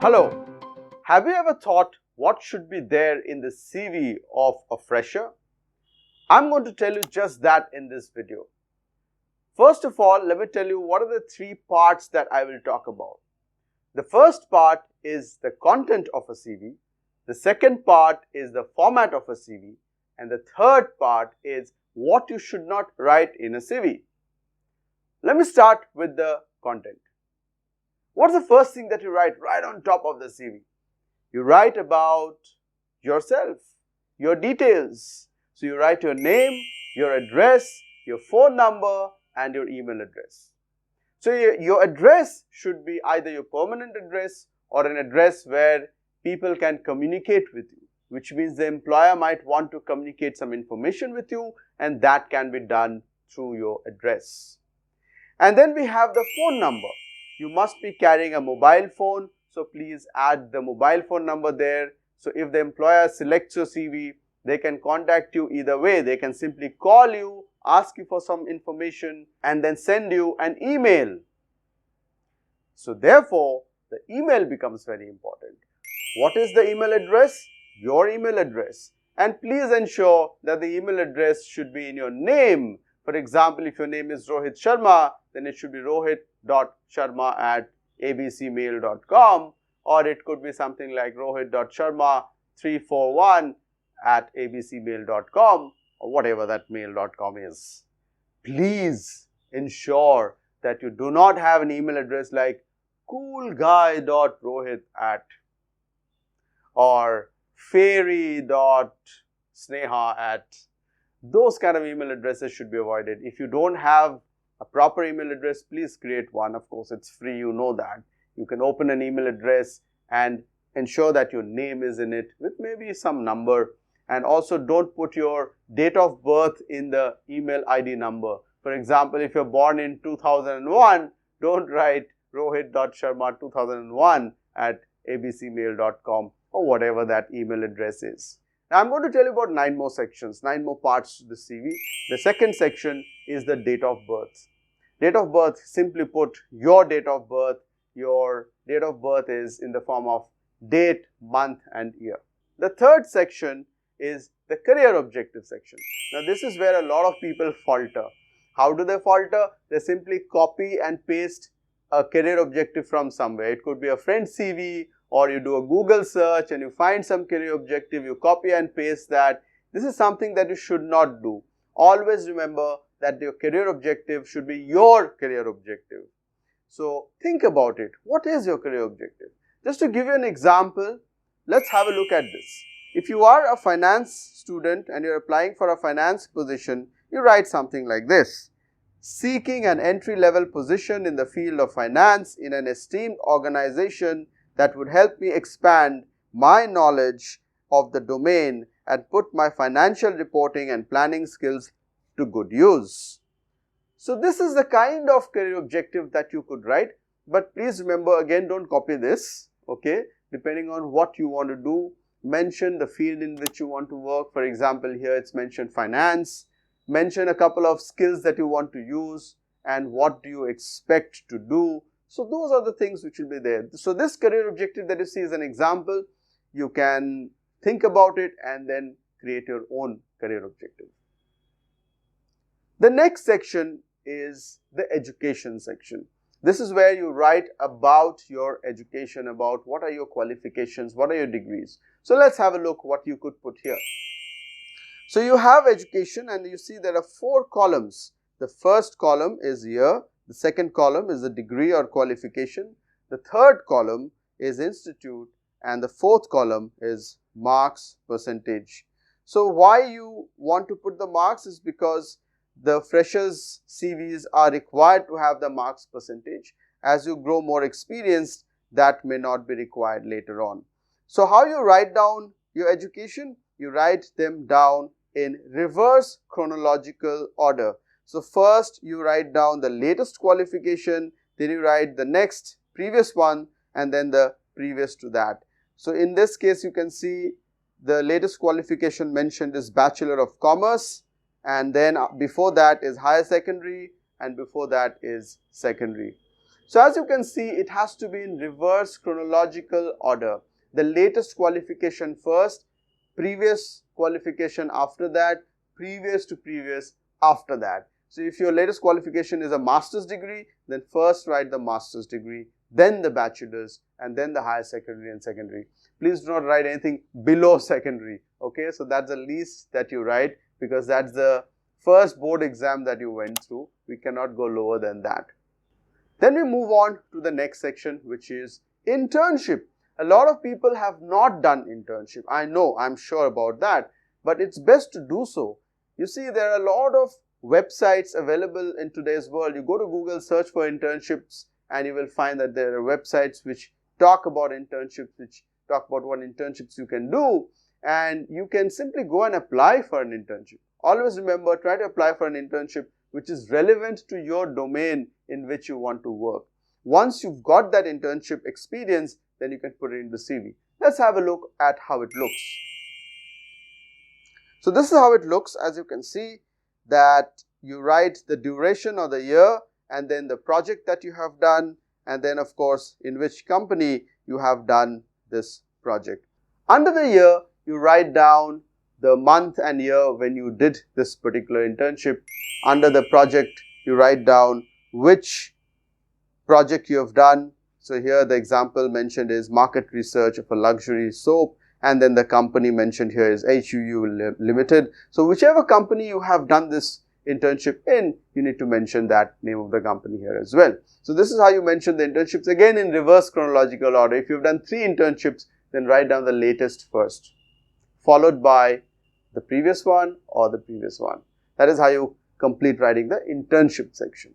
Hello, have you ever thought what should be there in the CV of a fresher? I'm going to tell you just that in this video. First of all, let me tell you what are the three parts that I will talk about. The first part is the content of a CV, the second part is the format of a CV, and the third part is what you should not write in a CV. Let me start with the content. What's the first thing that you write right on top of the CV? You write about yourself, your details. So you write your name, your address, your phone number, and your email address. So your address should be either your permanent address or an address where people can communicate with you, which means the employer might want to communicate some information with you, and that can be done through your address. And then we have the phone number. You must be carrying a mobile phone, so please add the mobile phone number there. So if the employer selects your CV, they can contact you either way. They can simply call you, ask you for some information, and then send you an email. So therefore, the email becomes very important. What is the email address? Your email address. And please ensure that the email address should be in your name. For example, if your name is Rohit Sharma, then it should be rohit.sharma@abcmail.com, or it could be something like rohit.sharma341@abcmail.com, or whatever that mail.com is. Please ensure that you do not have an email address like coolguy.rohit@ or fairy.sneha@. Those kind of email addresses should be avoided. If you don't have a proper email address, please create one. Of course, it's free, you know that. You can open an email address and ensure that your name is in it with maybe some number. And also don't put your date of birth in the email ID number. For example, if you're born in 2001, don't write rohit.sharma2001@abcmail.com or whatever that email address is. Now, I'm going to tell you about 9 more sections, 9 more parts to the CV. The second section is the date of birth. Date of birth, simply put, your date of birth. Your date of birth is in the form of date, month, and year. The third section is the career objective section. Now, this is where a lot of people falter. How do they falter? They simply copy and paste a career objective from somewhere. It could be a friend's CV, or you do a Google search and you find some career objective, you copy and paste that. This is something that you should not do. Always remember that your career objective should be your career objective. So think about it. What is your career objective? Just to give you an example, let's have a look at this. If you are a finance student and you're applying for a finance position, you write something like this: seeking an entry-level position in the field of finance in an esteemed organization that would help me expand my knowledge of the domain and put my financial reporting and planning skills to good use. So this is the kind of career objective that you could write, but please remember, again, don't copy this, okay? Depending on what you want to do, mention the field in which you want to work. For example, here it's mentioned finance. Mention a couple of skills that you want to use and what do you expect to do. So those are the things which will be there. So this career objective that you see is an example. You can think about it and then create your own career objective. The next section is the education section. This is where you write about your education, about what are your qualifications, what are your degrees. So let's have a look what you could put here. So you have education and you see there are 4 columns. The first column is year, the second column is the degree or qualification, the third column is institute, and the fourth column is marks percentage. So why you want to put the marks is because the freshers' CVs are required to have the marks percentage. As you grow more experienced, that may not be required later on. So how you write down your education? You write them down in reverse chronological order. So first you write down the latest qualification, then you write the next previous one, and then the previous to that. So in this case you can see the latest qualification mentioned is Bachelor of Commerce, and then before that is higher secondary, and before that is secondary. So as you can see, it has to be in reverse chronological order. The latest qualification first, previous qualification after that, previous to previous after that. So if your latest qualification is a master's degree, then first write the master's degree, then the bachelor's, and then the higher secondary and secondary. Please do not write anything below secondary. Okay, so that's the least that you write, because that's the first board exam that you went through. We cannot go lower than that. Then we move on to the next section, which is internship. A lot of people have not done internship. I know, I'm sure about that, but it's best to do so. You see, there are a lot of websites available in today's world. You go to Google, search for internships, and you will find that there are websites which talk about internships, which talk about what internships you can do, and you can simply go and apply for an internship. Always remember, try to apply for an internship which is relevant to your domain in which you want to work. Once you've got that internship experience, then you can put it in the CV. Let's have a look at how it looks. So this is how it looks. As you can see, that you write the duration of the year, and then the project that you have done, and then of course in which company you have done this project. Under the year, you write down the month and year when you did this particular internship. Under the project, you write down which project you have done. So here the example mentioned is market research of a luxury soap, and then the company mentioned here is HUU Limited. So whichever company you have done this internship in, you need to mention that name of the company here as well. So this is how you mention the internships, again in reverse chronological order. If you've done 3 internships, then write down the latest first, followed by the previous one or the previous one. That is how you complete writing the internship section.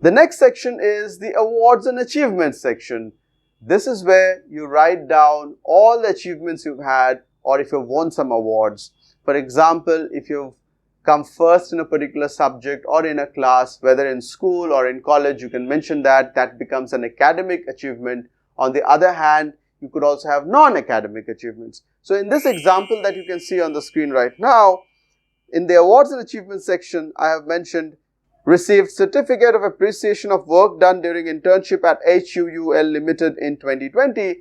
The next section is the awards and achievements section. This is where you write down all the achievements you've had, or if you've won some awards. For example, if you've come first in a particular subject or in a class, whether in school or in college, you can mention that. That becomes an academic achievement. On the other hand, you could also have non-academic achievements. So in this example that you can see on the screen right now, in the awards and achievements section, I have mentioned received certificate of appreciation of work done during internship at HUUL Limited in 2020.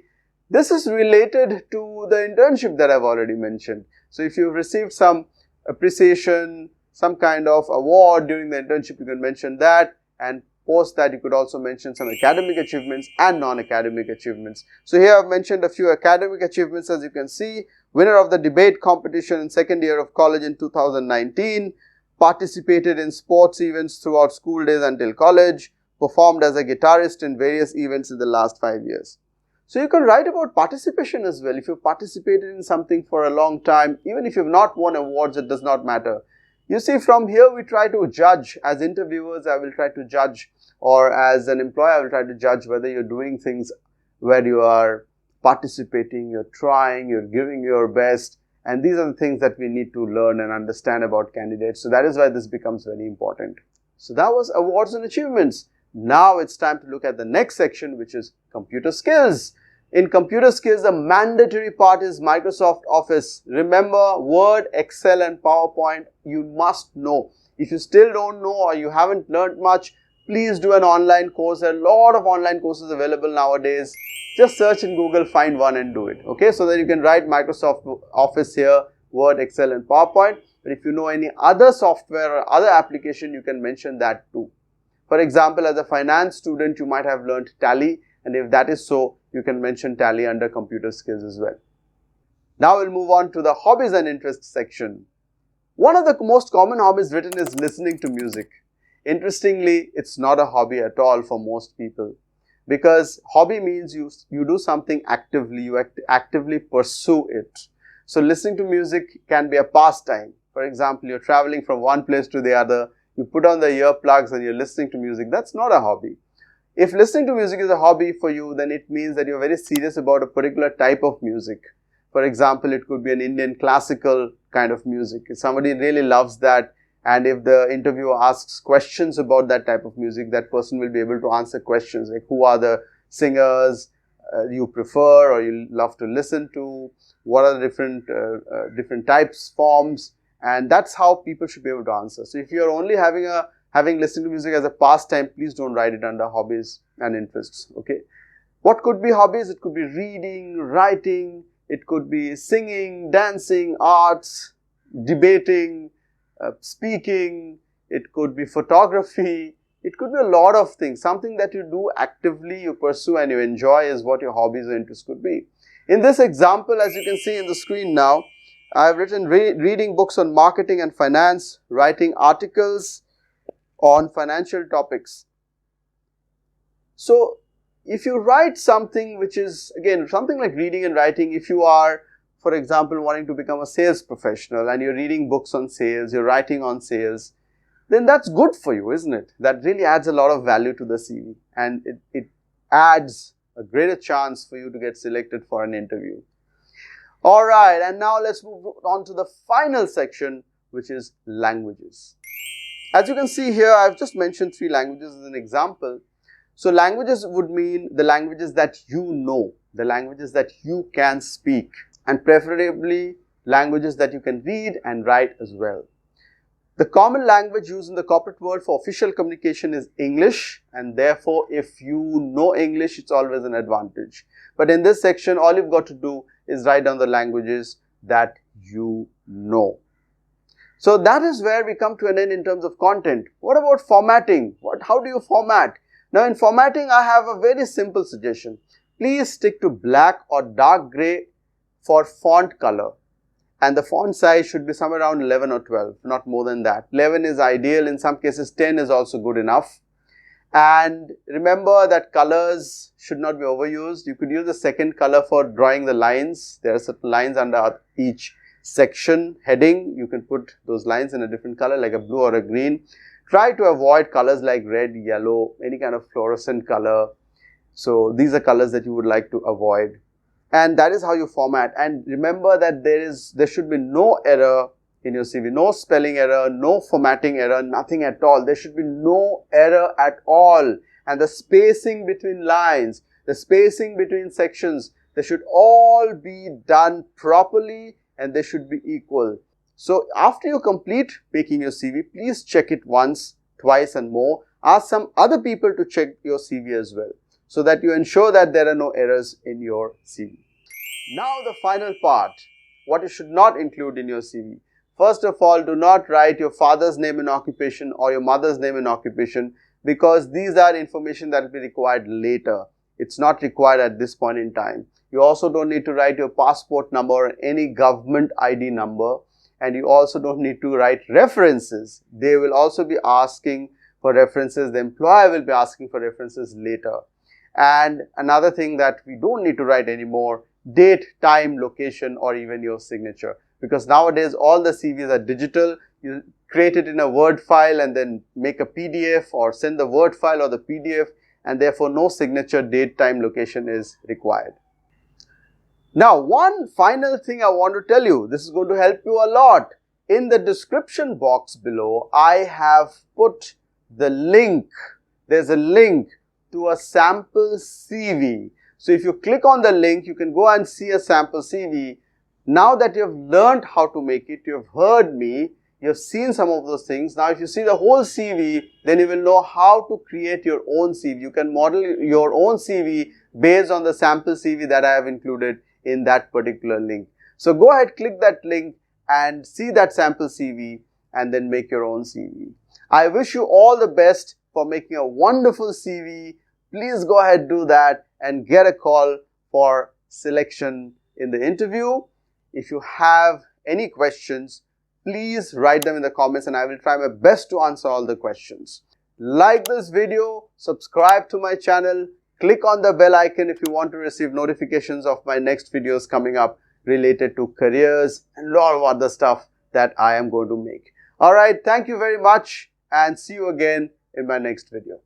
This is related to the internship that I've already mentioned. So if you've received some appreciation, some kind of award during the internship, you can mention that, and post that you could also mention some academic achievements and non-academic achievements. So here I've mentioned a few academic achievements. As you can see, winner of the debate competition in second year of college in 2019, participated in sports events throughout school days until college, performed as a guitarist in various events in the last 5 years. So you can write about participation as well. If you've participated in something for a long time, even if you've not won awards, it does not matter. You see, from here we try to judge. As interviewers, I will try to judge, or as an employer, I will try to judge whether you're doing things where you are participating, you're trying, you're giving your best. And these are the things that we need to learn and understand about candidates. So that is why this becomes very important. So that was awards and achievements. Now it's time to look at the next section, which is computer skills. In computer skills, the mandatory part is Microsoft Office. Remember, Word, Excel and PowerPoint, you must know. If you still don't know or you haven't learned much, please do an online course. There are a lot of online courses available nowadays. Just search in Google, find one and do it. Okay, so that you can write Microsoft Office here, Word, Excel and PowerPoint. But if you know any other software or other application, you can mention that too. For example, as a finance student, you might have learned Tally, and if that is so, you can mention Tally under computer skills as well. Now we'll move on to the hobbies and interests section. One of the most common hobbies written is listening to music. Interestingly, it's not a hobby at all for most people, because hobby means you do something actively, you actively pursue it. So listening to music can be a pastime. For example, you're traveling from one place to the other, you put on the earplugs and you're listening to music. That's not a hobby. If listening to music is a hobby for you, then it means that you're very serious about a particular type of music. For example, it could be an Indian classical kind of music. If somebody really loves that, and if the interviewer asks questions about that type of music, that person will be able to answer questions like who are the singers you prefer or you love to listen to, what are the different types, forms, and that's how people should be able to answer. So if you're only having a having listening to music as a pastime, please don't write it under hobbies and interests, okay? What could be hobbies? It could be reading, writing, it could be singing, dancing, arts, debating, speaking, it could be photography, it could be a lot of things. Something that you do actively, you pursue and you enjoy is what your hobbies or interests could be. In this example, as you can see in the screen now, I have written reading books on marketing and finance, writing articles on financial topics. So, if you write something which is, again, something like reading and writing, if you are, for example, wanting to become a sales professional and you're reading books on sales, you're writing on sales, then that's good for you, isn't it? That really adds a lot of value to the CV, and it adds a greater chance for you to get selected for an interview. Alright, and now let's move on to the final section, which is languages. As you can see here, I've just mentioned 3 languages as an example. So languages would mean the languages that you know, the languages that you can speak, and preferably languages that you can read and write as well. The common language used in the corporate world for official communication is English, and therefore if you know English, it's always an advantage. But in this section, all you've got to do is write down the languages that you know. So that is where we come to an end in terms of content. What about formatting? How do you format? Now in formatting, I have a very simple suggestion. Please stick to black or dark grey for font color. And the font size should be somewhere around 11 or 12, not more than that. 11 is ideal, in some cases 10 is also good enough. And remember that colors should not be overused. You could use a second color for drawing the lines. There are certain lines under each section heading. You can put those lines in a different color like a blue or a green. Try to avoid colors like red, yellow, any kind of fluorescent color. So these are colors that you would like to avoid. And that is how you format. And remember that there should be no error in your CV, no spelling error, no formatting error, nothing at all. There should be no error at all. And the spacing between lines, the spacing between sections, they should all be done properly and they should be equal. So after you complete making your CV, please check it once, twice and more. Ask some other people to check your CV as well, so that you ensure that there are no errors in your CV. Now the final part, what you should not include in your CV. First of all, do not write your father's name and occupation or your mother's name and occupation, because these are information that will be required later. It's not required at this point in time. You also don't need to write your passport number or any government ID number, and you also don't need to write references. They will also be asking for references. The employer will be asking for references later. And another thing that we don't need to write anymore, date, time, location, or even your signature. Because nowadays all the CVs are digital. You create it in a Word file and then make a PDF or send the Word file or the PDF, and therefore no signature, date, time, location is required. Now one final thing I want to tell you, this is going to help you a lot. In the description box below, I have put the link. There's a link to a sample CV. So if you click on the link, you can go and see a sample CV. Now that you have learned how to make it, you have heard me, you have seen some of those things. Now if you see the whole CV, then you will know how to create your own CV. You can model your own CV based on the sample CV that I have included in that particular link. So go ahead, click that link and see that sample CV and then make your own CV. I wish you all the best for making a wonderful CV. Please go ahead, do that and get a call for selection in the interview. If you have any questions, please write them in the comments and I will try my best to answer all the questions. Like this video, subscribe to my channel, click on the bell icon if you want to receive notifications of my next videos coming up related to careers and a lot of other stuff that I am going to make. Alright, thank you very much and see you again in my next video.